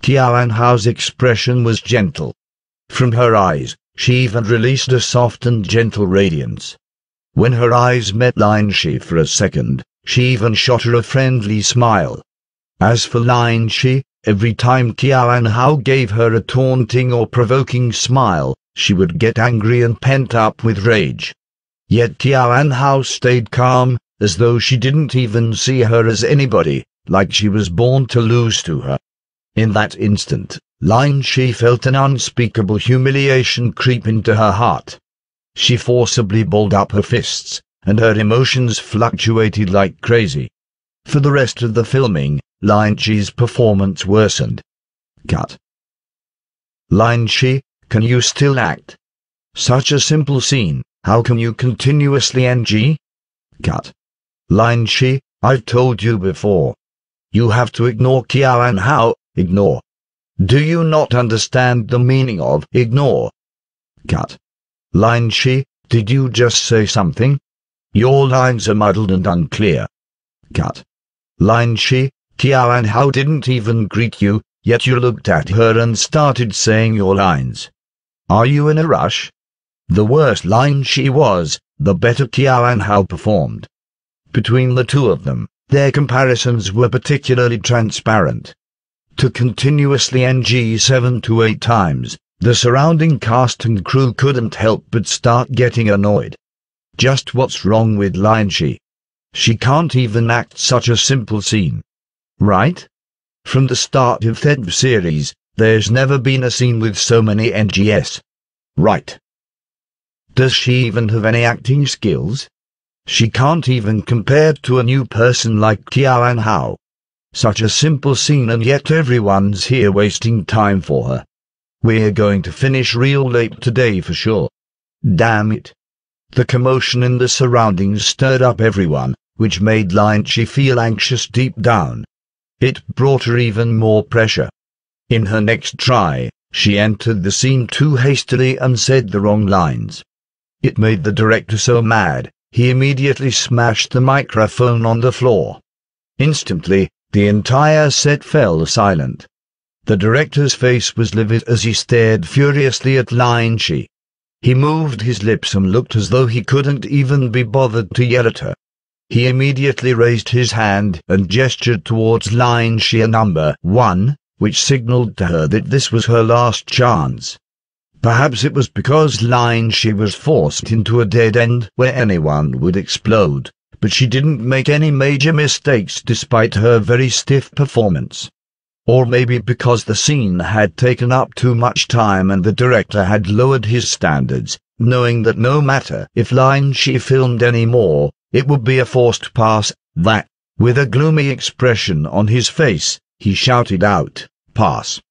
Tian Hao's expression was gentle. From her eyes, she even released a soft and gentle radiance. When her eyes met Lin Shi for a second, she even shot her a friendly smile. As for Lin Shi, every time Tian Hao gave her a taunting or provoking smile, she would get angry and pent up with rage. Yet Tian Hao stayed calm, as though she didn't even see her as anybody, like she was born to lose to her. In that instant, Lin Shi felt an unspeakable humiliation creep into her heart. She forcibly balled up her fists, and her emotions fluctuated like crazy. For the rest of the filming, Lin Shi's performance worsened. Cut. Lin Shi, can you still act? Such a simple scene, how can you continuously NG? Cut. Lin Shi, I've told you before. You have to ignore Tian Hao, ignore. Do you not understand the meaning of ignore? Cut. Lin Shi, did you just say something? Your lines are muddled and unclear. Cut. Lin Shi, Tian Hao didn't even greet you, yet you looked at her and started saying your lines. Are you in a rush? The worse Lin Shi was, the better Tian Hao performed. Between the two of them, their comparisons were particularly transparent. To continuously NG 7 to 8 times, the surrounding cast and crew couldn't help but start getting annoyed. Just what's wrong with Lin Shi? She can't even act such a simple scene. Right? From the start of TED series, there's never been a scene with so many NGs. Right. Does she even have any acting skills? She can't even compare to a new person like Tian Hao. Such a simple scene and yet everyone's here wasting time for her. We're going to finish real late today for sure. Damn it. The commotion in the surroundings stirred up everyone, which made Lin Shi feel anxious deep down. It brought her even more pressure. In her next try, she entered the scene too hastily and said the wrong lines. It made the director so mad, he immediately smashed the microphone on the floor. Instantly, the entire set fell silent. The director's face was livid as he stared furiously at Lin Shi. He moved his lips and looked as though he couldn't even be bothered to yell at her. He immediately raised his hand and gestured towards Lin Shi a number 1, which signaled to her that this was her last chance. Perhaps it was because Lin Shi was forced into a dead end where anyone would explode, but she didn't make any major mistakes despite her very stiff performance. Or maybe because the scene had taken up too much time and the director had lowered his standards, knowing that no matter if Lin Shi filmed any more, it would be a forced pass, that, with a gloomy expression on his face, he shouted out, "Pass."